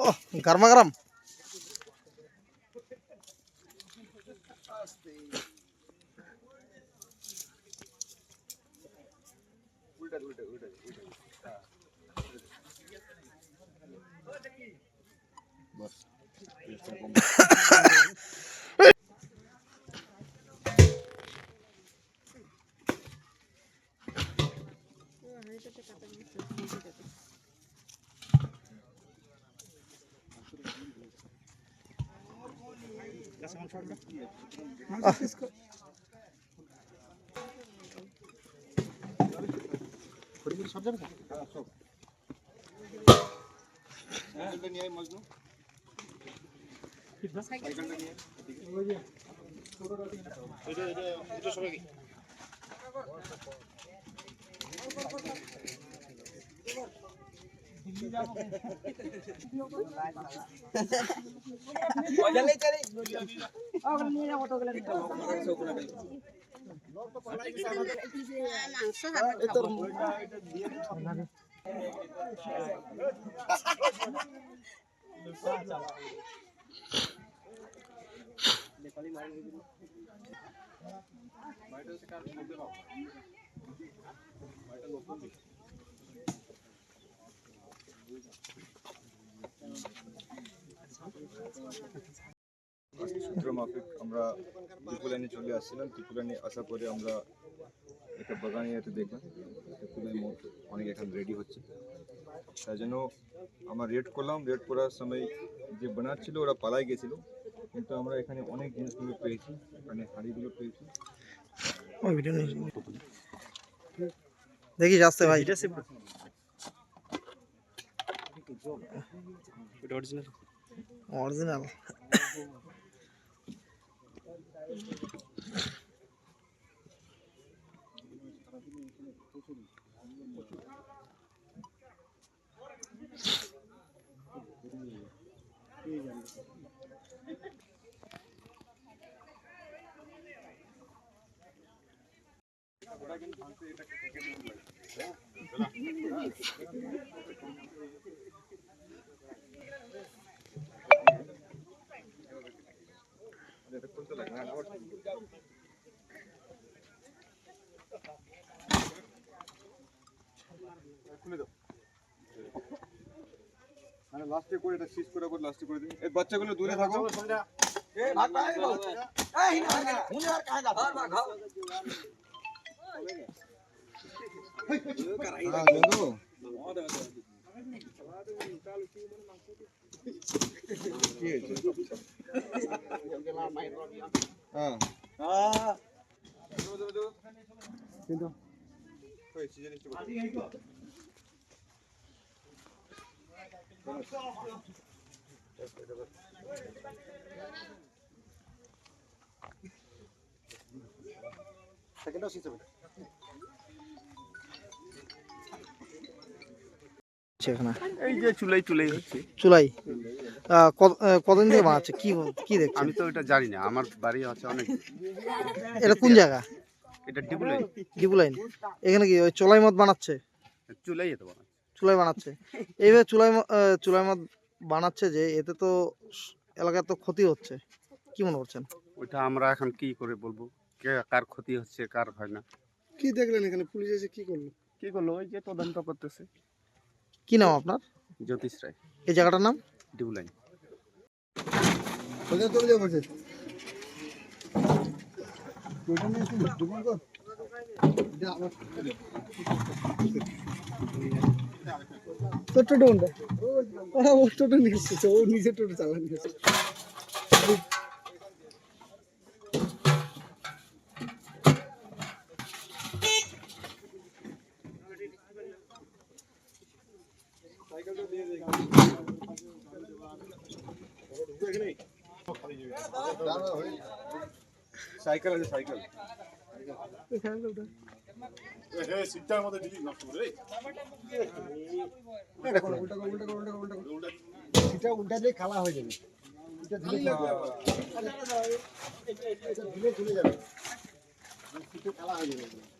ওহ গরমা গরম। সূত্র মাফিক আমরা ত্রিপুরানি চলে আসছিলাম। ত্রিপুরানি আসার পরে আমরা একটা বাগান এরিয়াতে দেখলাম ত্রিপুরানি মোড় অনেক এখানে রেডি হচ্ছে, তাই জন্য আমরা রেড করলাম। রেড করার সময় যে বানাচ্ছিল ওরা পালাই গেছিলো, কিন্তু আমরা এখানে অনেক জিনিসগুলো পেয়েছি, এখানে হাঁড়িগুলো পেয়েছি। দেখিস আসতে ভাই। অরিজিনাল লাস্টে করে এটা শেষ করার পর লাস্টে করে দিন। এই বাচ্চাগুলো দূরে থাকো। এই যে চুলাই হচ্ছে। চুলাই কতদিন থেকে বানাচ্ছে? কি কি দেখছেন? আমি তো এটা জানি না, আমার বাড়ি আছে অনেক। এটা কোন জায়গা? এটা ডিবুলাই। ডিবুলাইন। এখানে কি ওই চুলাই মদ বানাচ্ছে? চুলাই এত বড় চুলাই বানাচ্ছে। এইভাবে চুলাই মদ বানাচ্ছে যে, এতে তো এলাকার তো ক্ষতি হচ্ছে, কি মনে করছেন? ওইটা আমরা এখন কি করে বলবো কার ক্ষতি হচ্ছে কার হয় না। কি দেখলেন এখানে পুলিশ এসে কি করলো? ওই যে তদন্ত করতেছে। কি নাম আপনার? জ্যোতিষ রায়। এই জায়গাটার নাম? ডিবুলাই। তোর টোটো কোনটা? ও টোটো নিয়ে এসেছে, ও নিজে টোটো চালান নিয়ে এসেছে। সাইকেল আছে, সাইকেল সিটটার মধ্যে দিলি নষ্ট করে উল্টা দিয়ে খালা হয়ে যাবে, ধুলে চলে যাবে, খালা হয়ে যাবে।